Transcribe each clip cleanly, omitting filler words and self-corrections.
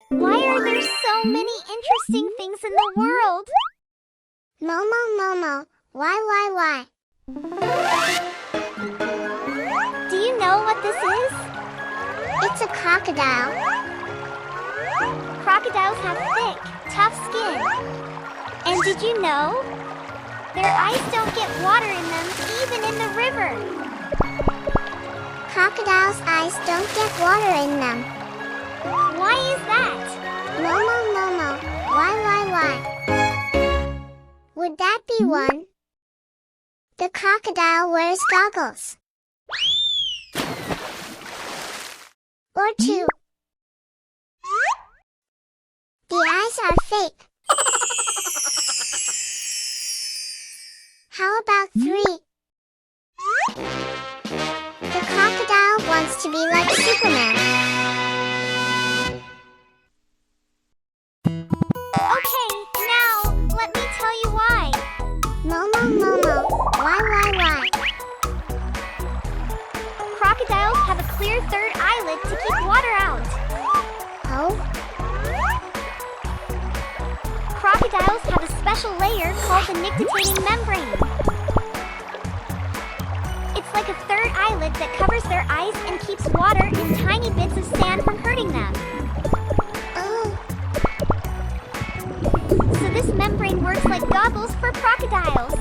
Why are there so many interesting things in the world? Momo, why? Do you know what this is? It's a crocodile. Crocodiles have thick, tough skin. And did you know? Their eyes don't get water in them, even in the river. Crocodiles' eyes don't get water in them. Why is that? Momo, why? Would that be one? The crocodile wears goggles. Or two. The eyes are fake. How about three? The crocodile wants to be like Superman. Okay, now, let me tell you why. Momo, why? Crocodiles have a clear third eyelid to keep water out. Oh? Crocodiles have a special layer called the nictitating membrane. It's like a third eyelid that covers their eyes and keeps water and tiny bits of sand from hurting them. Oh. So this membrane works like goggles for crocodiles.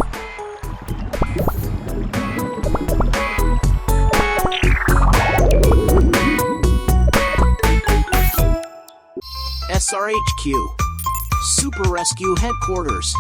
SRHQ. Super Rescue Headquarters.